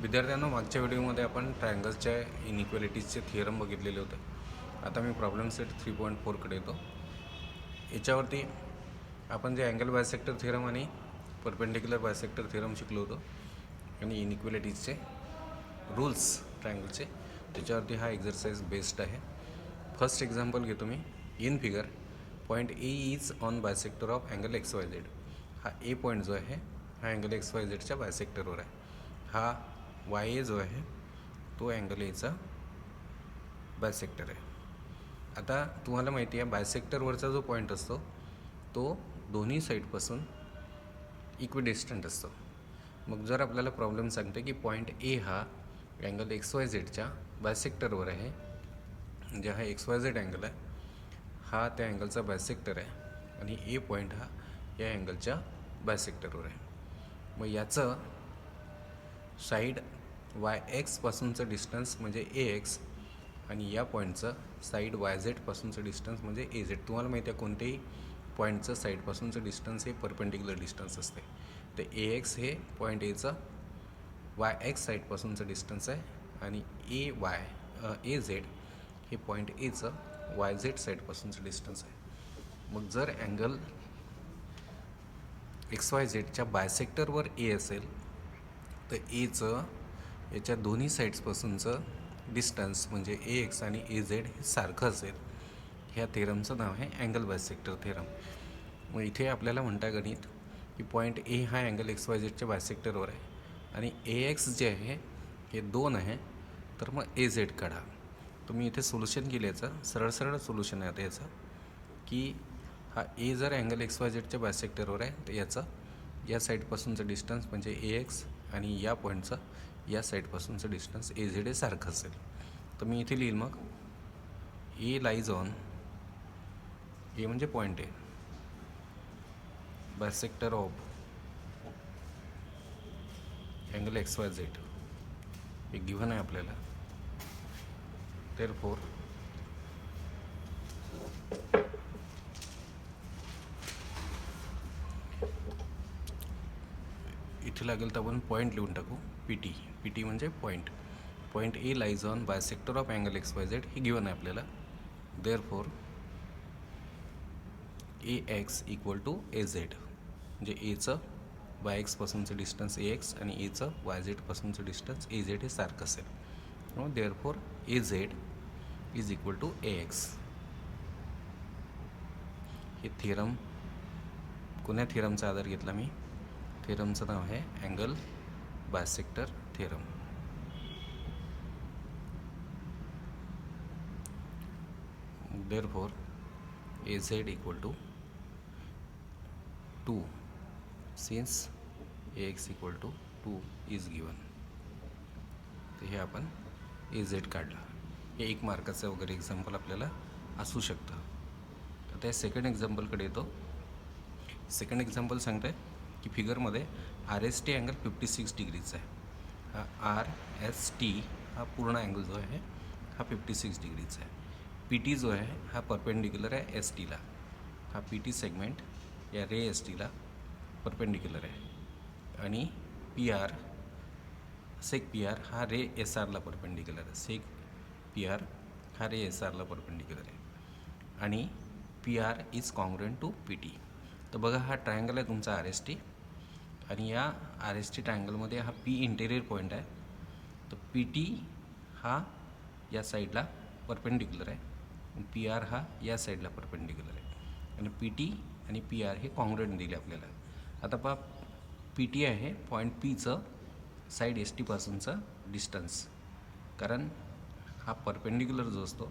विद्यार्थ्यांनो, मागच्या व्हिडिओमध्ये आपण ट्रायंगल्सच्या इनइक्वॅलिटीजचे थिअरम बघितलेले होते. आता मी प्रॉब्लेम सेट 3.4कडे येतो. याच्यावरती आपण जे अँगल बायसेक्टर थिअरम आणि परपेंडिक्युलर बायसेक्टर थिअरम शिकलो होतो आणि इनइक्वॅलिटीजचे रूल्स ट्रायंगलचे, त्याच्यावरती हा एक्झरसाइज बेस्ड आहे. फर्स्ट एक्झाम्पल घेतो मी. In figure point A is on bisector of angle XYZ. हा ए पॉईंट जो आहे हा अँगल XYZच्या बायसेक्टरवर आहे. हा YA जो आहे तो अँगल एचा बायसेक्टर आहे. आता तुम्हाला माहिती आहे बायसेक्टरवरचा जो पॉईंट असतो तो दोन्ही साईडपासून इक्विडिस्टंट असतो. मग जर आपल्याला प्रॉब्लेम सांगते की पॉईंट ए हा अँगल XYZच्या बायसेक्टरवर आहे, म्हणजे हा XYZ अँगल आहे, हा त्या अँगलचा बायसेक्टर आहे आणि ए पॉईंट हा या अँगलच्या बायसेक्टरवर आहे. मग याचं साईड YX पासूनचं डिस्टन्स म्हणजे AX आणि या पॉईंटचं साईड YZ पासूनचं डिस्टन्स म्हणजे AZ. तुम्हाला माहिती आहे कोणत्याही पॉईंटचं साईडपासूनचं डिस्टन्स हे परपेंडिक्युलर डिस्टन्स असते. तर AX हे पॉईंट एचं YX साईडपासूनचं डिस्टन्स आहे आणि AZ हे पॉईंट एचं YZ साईडपासूनचं डिस्टन्स आहे. मग जर अँगल XYZच्या बायसेक्टरवर A असेल तर एचं याच्या दोन्ही साईड्सपासूनचं डिस्टन्स म्हणजे AX आणि AZ हे सारखं असेल. ह्या थेरमचं नाव आहे अँगल बायसेक्टर थेरम. मग इथे आपल्याला म्हणता गणित की पॉईंट ए हा अँगल XYZच्या बायसेक्टरवर आहे आणि AX जे आहे हे 2 आहे, तर मग AZ काढा. तुम्ही इथे सोल्युशन केलं याचं सरळ सोल्युशन आहे आता याचं की हा ए जर अँगल XYZच्या बायसेक्टरवर आहे तर याचं या साईडपासूनचं डिस्टन्स म्हणजे AX आणि या पॉईंटचं या साईडपासूनचं डिस्टन्स AZ हे सारखं असेल. तर मी इथे लिहिल मग ए लाईज ऑन, ए म्हणजे point A, bisector of angle XYZ हे गिव्हन आहे आपल्याला. देअरफॉर इथे लागेल तर आपण पॉईंट लिहून टाकू PT म्हणजे point A lies on bisector of angle XYZ हे गिव्हन आहे आपल्याला. Therefore AX equal to AZ, म्हणजे एचं YX पासूनचं डिस्टन्स AX आणि एचं YZ पासूनचं डिस्टन्स AZ हे सारखं असेल. Therefore AZ is equal to AX. हे थिअरम कोण्या थिअरमचा आधार घेतला मी? थिअरमचं नाव आहे angle bisector theorem. Therefore AZ equal to 2 since AX equal to 2 is given. तर हे आपण AZ काढला. हे 1 मार्काचं वगैरे एक्झाम्पल आपल्याला असू शकतं. तर त्या सेकंड एक्झाम्पलकडे येतो. सेकंड एक्झाम्पल सांगतं आहे की फिगरमध्ये RST अँगल 56 डिग्रीचा आहे. हा RST हा पूर्ण अँगल जो आहे हा 56 डिग्रीचा आहे. PT जो आहे हा परपेंडिक्युलर आहे STला. हा PT सेगमेंट या रे STला परपेंडिक्युलर आहे आणि सेक PR हा रे SRला परपेंडिक्युलर आहे. सेक PR हा रे SRला परपेंडिक्युलर आहे आणि PR is congruent to PT. तर बघा हा ट्रायंगल आहे तुमचा RST आणि या RST ट्रायंगलमध्ये हा P इंटेरियर पॉईंट आहे. तर PT हा या साईडला परपेंडिक्युलर आहे आणि PR हा या साईडला परपेंडिक्युलर आहे आणि PT आणि PR हे कॉन्ग्रुएंट दिले आपल्याला. आता पहा PT आहे पॉईंट Pचं साईड ST पासूनचा डिस्टन्स, कारण हा परपेंडिक्युलर जो असतो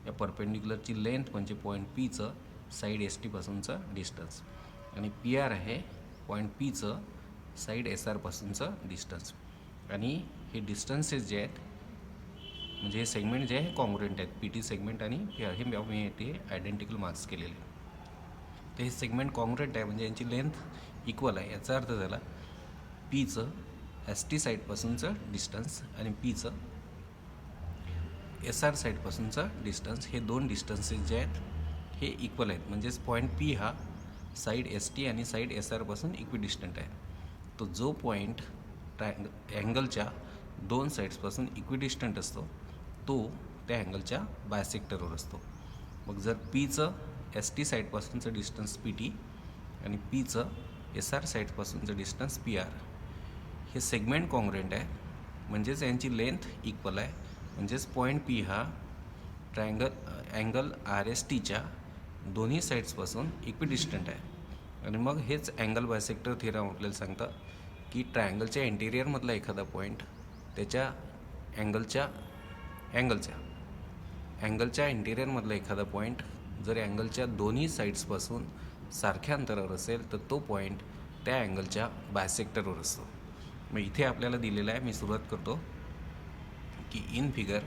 या परपेंडिक्युलरची लेंथ म्हणजे पॉईंट Pचं साईड ST पासूनचा डिस्टन्स आणि PR आहे पॉईंट Pचं साईड SR पासूनचं डिस्टन्स. आणि हे डिस्टन्सेस जे आहेत म्हणजे हे सेगमेंट जे आहे कॉन्ग्रुएंट आहेत. PT सेगमेंट आणि PR हे मी ते आयडेंटिकल मार्क्स केलेले. तर हे सेगमेंट कॉन्ग्रुएंट आहे म्हणजे यांची लेंथ इक्वल आहे. याचा अर्थ झाला Pचं ST साईडपासूनचं डिस्टन्स आणि Pचं SR साईडपासूनचा डिस्टन्स हे 2 डिस्टन्सेस जे आहेत हे इक्वल आहेत. म्हणजेच पॉईंट P हा साईड ST आणि साईड SR पासून इक्विडिस्टंट आहे. तो जो पॉईंट अँगलच्या दोन साईड्सपासून इक्विडिस्टंट असतो तो त्या अँगलच्या बायसेक्टरवर असतो. मग जर पीचं एस टी साईडपासूनचं डिस्टन्स पी टी आणि पीचं एस आर साईडपासूनचं डिस्टन्स पी आर हे सेगमेंट कॉन्ग्रुएंट आहे, म्हणजेच यांची लेंथ इक्वल आहे. म्हणजेच पॉईंट पी हा अँगल आर एस टीच्या दोन्ही साईड्सपासून इक्विडिस्टंट आहे. आणि मग हेच अँगल बायसेक्टर थिअरम आपल्याला सांगतं की ट्रायंगलच्या इंटेरियरमधला एखादा पॉईंट त्याच्या अँगलच्या इंटेरियरमधला एखादा पॉईंट जर अँगलच्या दोन्ही साईड्सपासून सारख्या अंतरावर असेल तर तो पॉईंट त्या अँगलच्या बायसेक्टरवर असतो. मग इथे आपल्याला दिलेलं आहे, मी सुरुवात करतो की in figure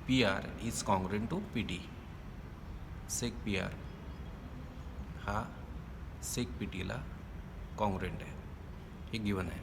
P R is congruent to P T. Seg P R हा सेक पी टीला कॉन्ग्रुएंट आहे, हे गिवन आहे.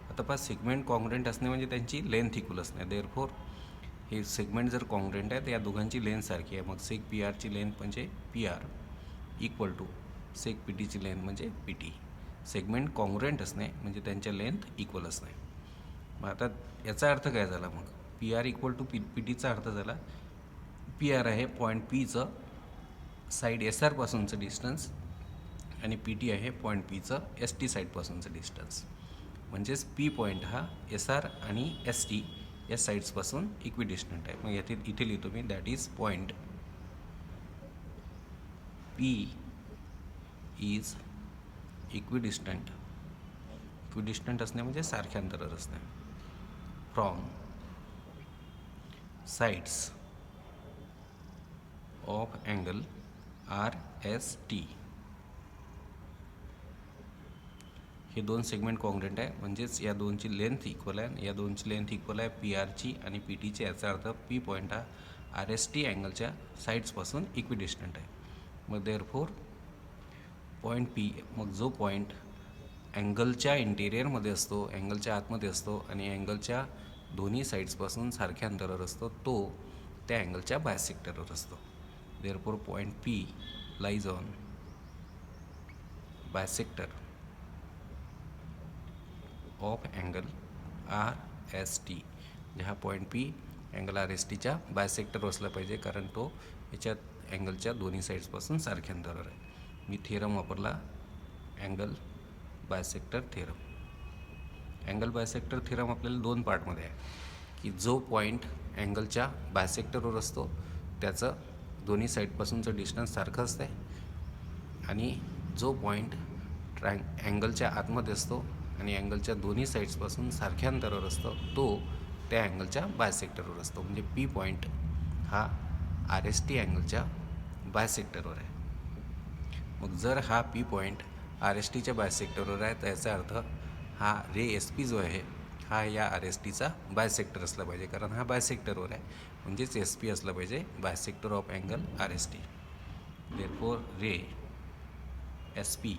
आता पहा, सेगमेंट कॉन्ग्रुएंट असणे म्हणजे त्यांची लेंथ इक्वल असणे. देअरफॉर हे सेगमेंट जर कॉन्ग्रुएंट आहे तर या दोघांची लेंथ सारखी आहे. मग सेक पी आरची लेंथ म्हणजे P R equal to seg P टीची लेंथ म्हणजे पी टी. सेगमेंट कॉन्ग्रुएंट असणे म्हणजे त्यांच्या लेंथ इक्वल असणे. मग आता याचा अर्थ काय झाला? मग P R equal to P टीचा अर्थ झाला पी आर आहे पॉईंट पीचं साईड एस आरपासूनचं डिस्टन्स आणि पी टी आहे पॉईंट पीचं एस टी साईडपासूनचं डिस्टन्स. म्हणजेच पी पॉईंट हा एस आर आणि एस टी या साईड्सपासून इक्विडिस्टंट आहे. मग इथे लिहितो मी, that is point P is equidistant असणे म्हणजे सारख्या अंतरावर असणे from sides of angle R S T. हे दोन सेगमेंट कॉन्ग्रुएंट आहे, म्हणजेच या दोनची लेंथ इक्वल आहे. या दोनची लेंथ इक्वल आहे पी आरची आणि पी टीची. याचा अर्थ पी पॉईंट हा आर एस टी अँगलच्या साईड्सपासून इक्विडिस्टंट आहे. मग देअरफॉर पॉईंट पी, मग जो पॉईंट अँगलच्या इंटेरियरमध्ये असतो, अँगलच्या आतमध्ये असतो आणि अँगलच्या दोन्ही साईड्सपासून सारख्या अंतरावर असतो, तो त्या अँगलच्या बायसेक्टरवर असतो. Therefore point P lies on bisector of angle R S T. हा point P angle R S टीच्या बायसेक्टर असला पाहिजे, कारण तो याच्यात अँगलच्या दोन्ही साईड्सपासून सारख्या अंतरावर आहे. मी थिअरम वापरला angle bisector theorem. Angle bisector theorem आपल्याला दोन पार्टमध्ये आहे की जो पॉईंट अँगलच्या बायसेक्टरवर असतो त्याचं दोन्ही साईडपासूनचं डिस्टन्स सारखं असते आणि जो पॉईंट अँगलच्या आतमध्ये असतो आणि अँगलच्या दोन्ही साईड्सपासून सारख्या अंतरावर असतो तो त्या अँगलच्या बायसेक्टरवर असतो. म्हणजे पी पॉईंट हा आर एस टी अँगलच्या बायसेक्टरवर आहे. मग जर हा पी पॉईंट आर एस टीच्या बायसेक्टरवर आहे तर याचा अर्थ हा रे एस पी जो आहे हा या आर एस टीचा बायसेक्टर असला पाहिजे, कारण हा बायसेक्टरवर आहे. म्हणजेच एस पी असला पाहिजे bisector of angle R S T. Therefore ray S P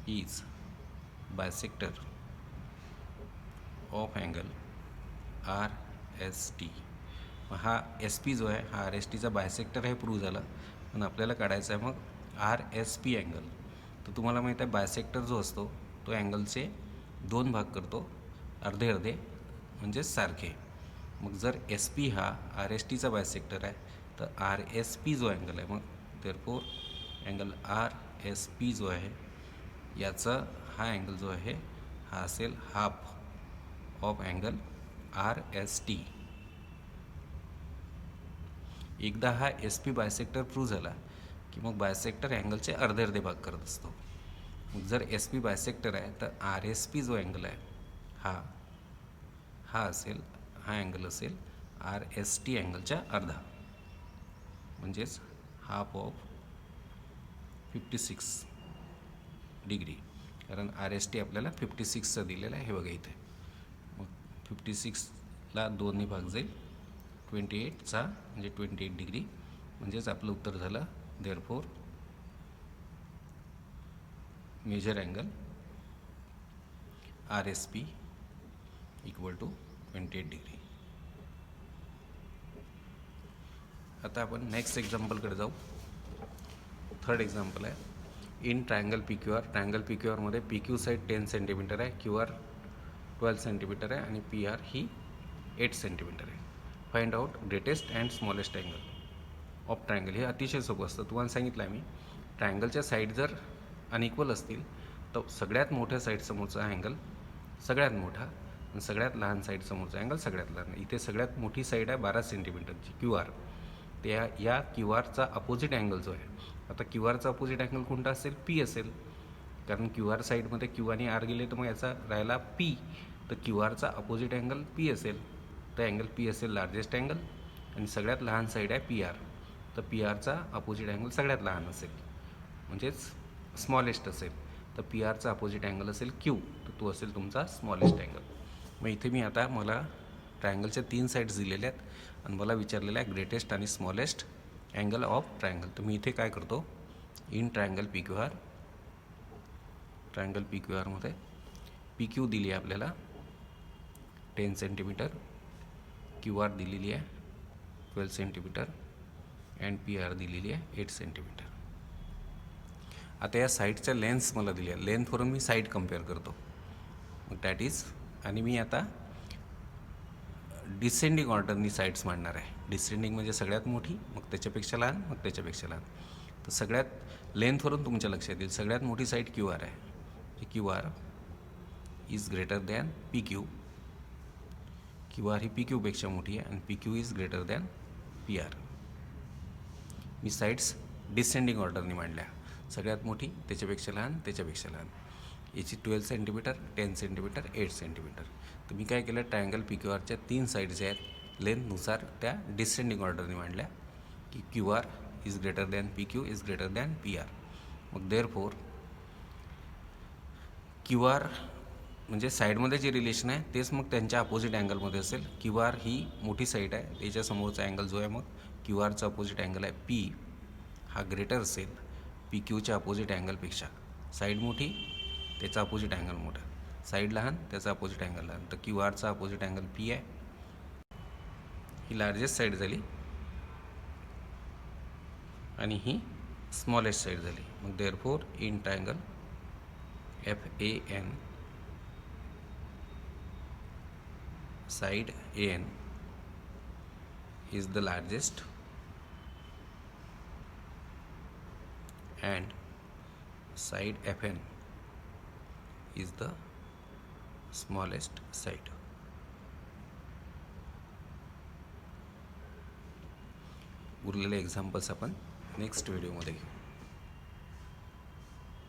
is bisector of angle R S T. हा एस पी जो आहे हा आर एस टीचा बायसेक्टर हे प्रूव्ह झालं. पण आपल्याला काढायचं आहे मग आर एस पी अँगल. तर तुम्हाला माहीत आहे बायसेक्टर जो असतो तो अँगलचे दोन भाग करतो, अर्धे अर्धे म्हणजेच सारखे. मग जर एस पी हा आर एस टीचा बायसेक्टर आहे तर आर एस पी जो अँगल आहे, मग therefore angle R S P जो आहे याचा हा अँगल जो आहे हा असेल half of angle R S T. एकदा हा एस पी बायसेक्टर प्रूव्ह झाला की मग बायसेक्टर अँगलचे अर्धे अर्धे भाग करत असतो. मग जर एस पी बायसेक्टर आहे तर आर एस पी जो अँगल आहे हा असेल, हा अँगल असेल आर एस टी अँगलच्या अर्धा, म्हणजेच हाफ ऑफ 56 डिग्री. कारण आर एस टी आपल्याला 56चं दिलेलं आहे, हे बघा इथे. मग 56ला 2ने भाग जाईल 28चा म्हणजे 28 डिग्री, म्हणजेच आपलं उत्तर झालं. Therefore major angle R S P equal to 28 degree. आता आपण नेक्स्ट एक्झाम्पलकडे जाऊ. थर्ड एक्झाम्पल आहे इन ट्रायंगल पी क्यू आरमध्ये पी क्यू साईड 10 सेंटीमीटर आहे, क्यू आर 12 सेंटीमीटर आहे आणि पी आर ही 8 सेंटीमीटर आहे. Find out greatest and smallest angle of triangle. हे अतिशय सोपं असतं. तुम्हाला सांगितलं आहे मी, ट्रायंगलच्या साईड जर अनइक्वल असतील तर सगळ्यात मोठ्या साईड समोरचा अँगल सगळ्यात मोठा आणि सगळ्यात लहान साईड समोरचा अँगल सगळ्यात लहान. इथे सगळ्यात मोठी साईड आहे 12 सेंटीमीटरची क्यू आर. या क्यू आरचा अपोजिट अँगल जो आहे, आता क्यू आरचा अपोजिट अँगल कोणता असेल? पी असेल, कारण क्यू आर साईडमध्ये क्यू आणि आर गेले तर मग याचा राहिला पी. तर क्यू आरचा अपोजिट अँगल पी असेल, तर अँगल पी असेल लार्जेस्ट अँगल आणि सगळ्यात लहान साईड आहे पी आर. तर पी आरचा अपोजिट अँगल सगळ्यात लहान असेल म्हणजेच स्मॉलेस्ट असेल. तर पी आरचा अपोजिट अँगल असेल क्यू, तर तो असेल तुमचा स्मॉलेस्ट अँगल. मग इथे मी आता मला ट्रायंगलच्या 3 साईड्स दिलेल्या आहेत आणि मला विचारलेलं आहे ग्रेटेस्ट आणि स्मॉलेस्ट अँगल ऑफ ट्रायंगल. तर मी इथे काय करतो, इन ट्रायंगल पी क्यू आरमध्ये पी क्यू दिली आहे आपल्याला 10 सेंटीमीटर, क्यू आर दिलेली आहे 12 सेंटीमीटर अँड पी आर दिलेली आहे 8 सेंटीमीटर. आता या साईडच्या लेन्थ्स मला दिल्या, लेंथवरून मी साईड कम्पेअर करतो. मग दॅट इज, आणि मी आता डिसेंडिंग ऑर्डरनी साईड्स मांडणार आहे. डिसेंडिंग म्हणजे सगळ्यात मोठी, मग त्याच्यापेक्षा लहान, मग त्याच्यापेक्षा लहान. तर सगळ्यात लेंथवरून तुमच्या लक्षात येईल सगळ्यात मोठी साईड क्यू आर आहे. Q R is greater than P Q. Q R ही पी क्यूपेक्षा मोठी आहे आणि P Q is greater than P R. मी साईड्स डिसेंडिंग ऑर्डरनी मांडल्या, सगळ्यात मोठी, त्याच्यापेक्षा लहान, त्याच्यापेक्षा लहान. याची 12 सेंटीमीटर, 10 सेंटीमीटर, 8 सेंटीमीटर. तर मी काय केलं, ट्रायंगल पी क्यू आरच्या 3 साईड्स आहेत लेंथनुसार त्या डिसेंडिंग ऑर्डरने मांडल्या की Q R is greater than P Q is greater than P R. मग देअरफॉर क्यू आर म्हणजे साईडमध्ये जे रिलेशन आहे तेच मग त्यांच्या अपोजिट अँगलमध्ये असेल. क्यू आर ही मोठी साईड आहे, त्याच्यासमोरचा अँगल जो आहे मग क्यू आरचा अपोजिट अँगल आहे पी, हा ग्रेटर असेल पी क्यूच्या अपोजिट अँगलपेक्षा. साईड मोठी, त्याचा अपोजिट अँगल मोठा, साईड लहान, त्याचा अपोजिट अँगल लहान. तर क्यू आरचा अपोजिट अँगल पी आहे, ही लार्जेस्ट साईड झाली आणि ही स्मॉलेस्ट साईड झाली. मग therefore in triangle F A N, side AN is the largest and side FN is the smallest side. उरलेले एक्झाम्पल्स आपण नेक्स्ट व्हिडिओमध्ये घेऊ.